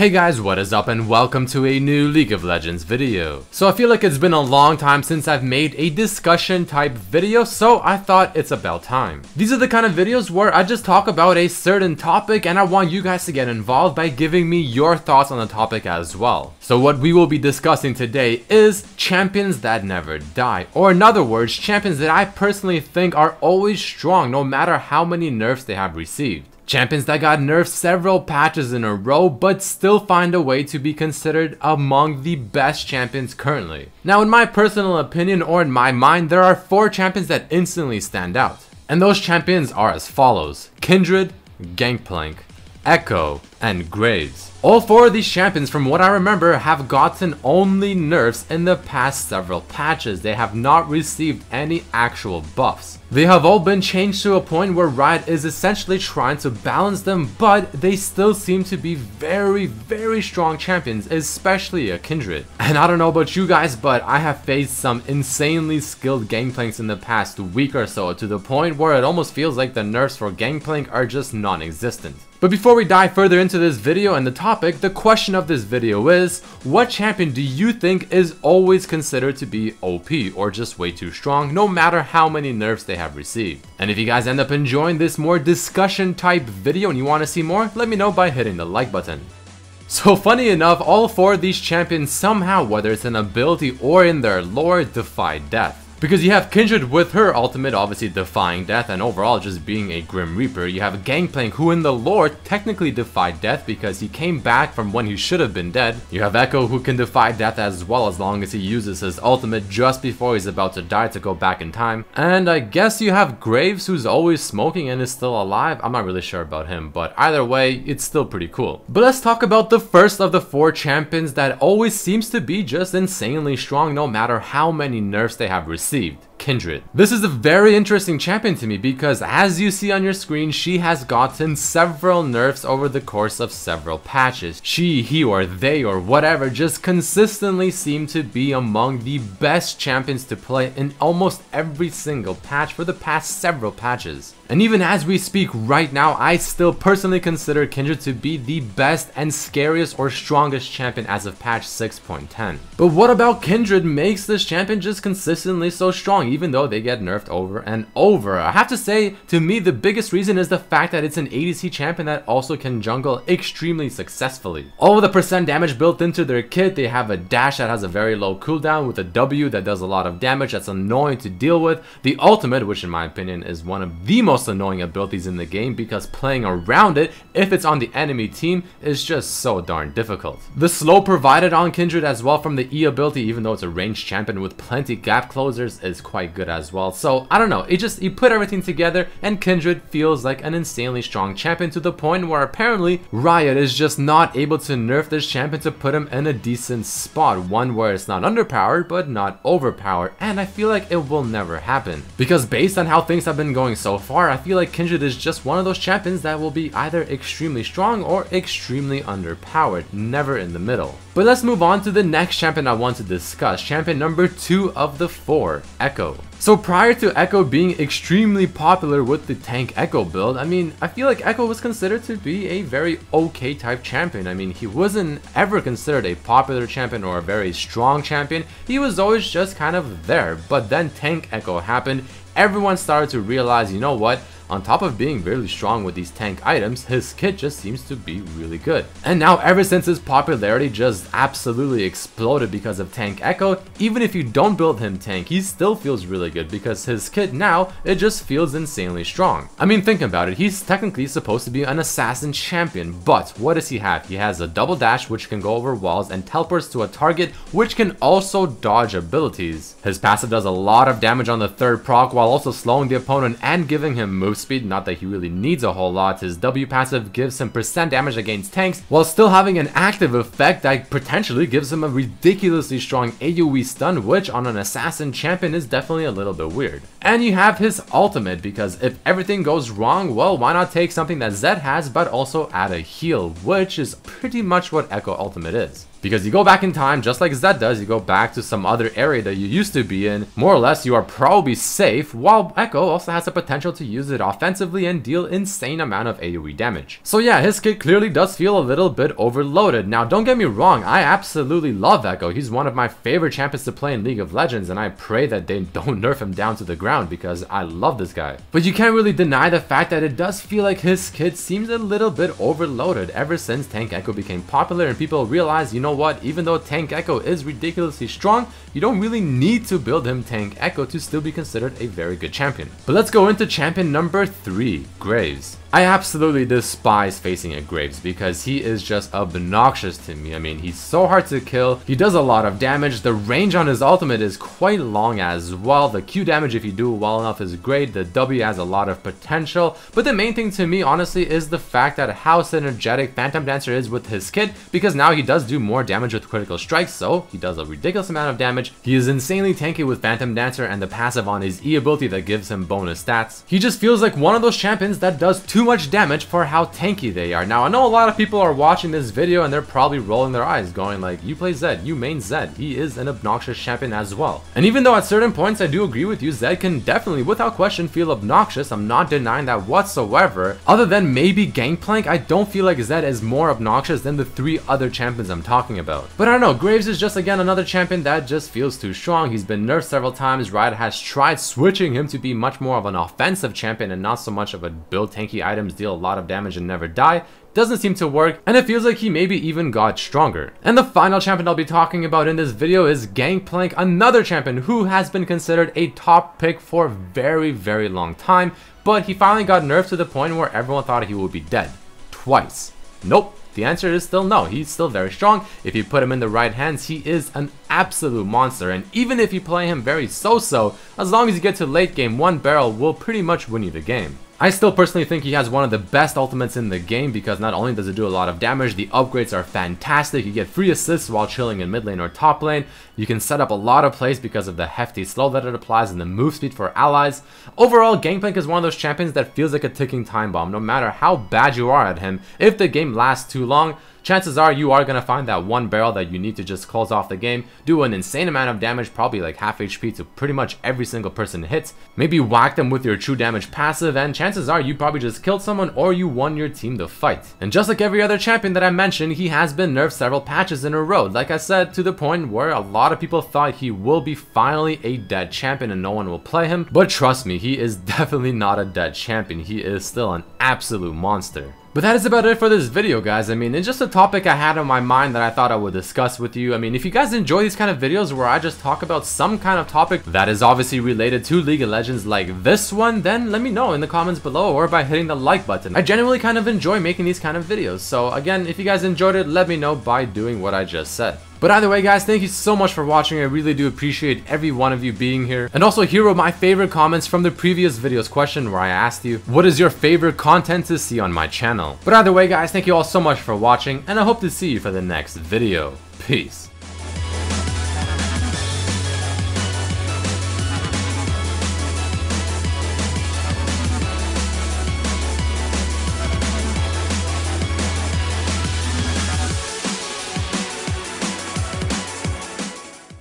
Hey guys, what is up and welcome to a new League of Legends video. So I feel like it's been a long time since I've made a discussion type video, so I thought it's about time. These are the kind of videos where I just talk about a certain topic and I want you guys to get involved by giving me your thoughts on the topic as well. So what we will be discussing today is champions that never die, or in other words, champions that I personally think are always strong no matter how many nerfs they have received. Champions that got nerfed several patches in a row but still find a way to be considered among the best champions currently. Now in my personal opinion, or in my mind, there are 4 champions that instantly stand out. And those champions are as follows: Kindred, Gangplank, Echo, and Graves. All 4 of these champions, from what I remember, have gotten only nerfs in the past several patches. They have not received any actual buffs. They have all been changed to a point where Riot is essentially trying to balance them, but they still seem to be very strong champions, especially a Kindred. And I don't know about you guys, but I have faced some insanely skilled Gangplanks in the past week or so, to the point where it almost feels like the nerfs for Gangplank are just non-existent. But before we dive further into this video and the topic, the question of this video is, what champion do you think is always considered to be OP or just way too strong, no matter how many nerfs they have received? And if you guys end up enjoying this more discussion type video and you want to see more, let me know by hitting the like button. So funny enough, all 4 of these champions somehow, whether it's an ability or in their lore, defy death. Because you have Kindred with her ultimate obviously defying death and overall just being a Grim Reaper. You have Gangplank, who in the lore technically defied death because he came back from when he should have been dead. You have Echo, who can defy death as well as long as he uses his ultimate just before he's about to die to go back in time. And I guess you have Graves, who's always smoking and is still alive. I'm not really sure about him, but either way, it's still pretty cool. But let's talk about the first of the 4 champions that always seems to be just insanely strong no matter how many nerfs they have received. Kindred. This is a very interesting champion to me because, as you see on your screen, she has gotten several nerfs over the course of several patches. She, he, or they, or whatever just consistently seem to be among the best champions to play in almost every single patch for the past several patches. And even as we speak right now, I still personally consider Kindred to be the best and scariest or strongest champion as of patch 6.10. But what about Kindred makes this champion just consistently so strong, even though they get nerfed over and over? I have to say, to me, the biggest reason is the fact that it's an ADC champion that also can jungle extremely successfully. All of the percent damage built into their kit, they have a dash that has a very low cooldown with a W that does a lot of damage that's annoying to deal with. The ultimate, which in my opinion is one of the most annoying abilities in the game because playing around it, if it's on the enemy team, is just so darn difficult. The slow provided on Kindred as well from the E ability, even though it's a ranged champion with plenty gap closers, is quite good as well. So I don't know, you put everything together and Kindred feels like an insanely strong champion, to the point where apparently Riot is just not able to nerf this champion to put him in a decent spot, one where it's not underpowered but not overpowered, and I feel like it will never happen. Because based on how things have been going so far, I feel like Kindred is just one of those champions that will be either extremely strong or extremely underpowered, never in the middle. But let's move on to the next champion I want to discuss, champion number 2 of the 4, Echo. So prior to Echo being extremely popular with the tank Echo build, I feel like Echo was considered to be a very okay type champion. He wasn't ever considered a popular champion or a very strong champion. He was always just kind of there. But then tank Echo happened. Everyone started to realize, you know what? On top of being really strong with these tank items, his kit just seems to be really good. And now ever since his popularity just absolutely exploded because of tank Echo, even if you don't build him tank, he still feels really good because his kit now, it just feels insanely strong. Think about it, he's technically supposed to be an assassin champion, but what does he have? He has a double dash which can go over walls and teleports to a target which can also dodge abilities. His passive does a lot of damage on the 3rd proc while also slowing the opponent and giving him move speed, not that he really needs a whole lot. His W passive gives him percent damage against tanks while still having an active effect that potentially gives him a ridiculously strong AoE stun, which on an assassin champion is definitely a little bit weird. And you have his ultimate, because if everything goes wrong, well, why not take something that Zed has but also add a heal, which is pretty much what Echo Ultimate is. Because you go back in time, just like Zed does, you go back to some other area that you used to be in, more or less you are probably safe, while Echo also has the potential to use it offensively and deal insane amount of AoE damage. So yeah, his kit clearly does feel a little bit overloaded. Now don't get me wrong, I absolutely love Echo. He's one of my favorite champions to play in League of Legends, and I pray that they don't nerf him down to the ground because I love this guy. But you can't really deny the fact that it does feel like his kit seems a little bit overloaded ever since Tank Echo became popular and people realized, you know what, even though Tank Echo is ridiculously strong, you don't really need to build him Tank Echo to still be considered a very good champion. But let's go into champion number 3, Graves. I absolutely despise facing a Graves because he is just obnoxious to me. I mean, he's so hard to kill, he does a lot of damage, the range on his ultimate is quite long as well, the Q damage if you do well enough is great, the W has a lot of potential, but the main thing to me honestly is the fact that how synergetic Phantom Dancer is with his kit, because now he does do more damage with critical strikes, so he does a ridiculous amount of damage. He is insanely tanky with Phantom Dancer and the passive on his E ability that gives him bonus stats. He just feels like one of those champions that does too much damage for how tanky they are. Now I know a lot of people are watching this video and they're probably rolling their eyes going like, you play Zed, you main Zed, he is an obnoxious champion as well. And even though at certain points I do agree with you, Zed can definitely without question feel obnoxious, I'm not denying that whatsoever. Other than maybe Gangplank, I don't feel like Zed is more obnoxious than the 3 other champions I'm talking about. But I don't know, Graves is just again another champion that just feels too strong. He's been nerfed several times, Riot has tried switching him to be much more of an offensive champion and not so much of a build tanky items, deal a lot of damage and never die. Doesn't seem to work, and it feels like he maybe even got stronger. And the final champion I'll be talking about in this video is Gangplank, another champion who has been considered a top pick for a very long time, but he finally got nerfed to the point where everyone thought he would be dead. Twice. Nope. The answer is still no. He's still very strong. If you put him in the right hands, he is an absolute monster. And even if you play him very so-so, as long as you get to late game, one barrel will pretty much win you the game. I still personally think he has one of the best ultimates in the game because not only does it do a lot of damage, the upgrades are fantastic. You get free assists while chilling in mid lane or top lane. You can set up a lot of plays because of the hefty slow that it applies and the move speed for allies. Overall, Gangplank is one of those champions that feels like a ticking time bomb. No matter how bad you are at him, if the game lasts too long, chances are you are going to find that one barrel that you need to just close off the game, do an insane amount of damage, probably like half HP to pretty much every single person it hits, maybe whack them with your true damage passive, and chances are you probably just killed someone or you won your team the fight. And just like every other champion that I mentioned, he has been nerfed several patches in a row, like I said, to the point where a lot of people thought he will be finally a dead champion and no one will play him, but trust me, he is definitely not a dead champion. He is still an absolute monster. But that is about it for this video, guys. I mean, it's just a topic I had on my mind that I thought I would discuss with you. I mean, if you guys enjoy these kind of videos where I just talk about some kind of topic that is obviously related to League of Legends like this one, then let me know in the comments below or by hitting the like button. I genuinely kind of enjoy making these kind of videos. So again, if you guys enjoyed it, let me know by doing what I just said. But either way, guys, thank you so much for watching. I really do appreciate every one of you being here. And also, here are my favorite comments from the previous video's question where I asked you, what is your favorite content to see on my channel? But either way, guys, thank you all so much for watching, and I hope to see you for the next video. Peace.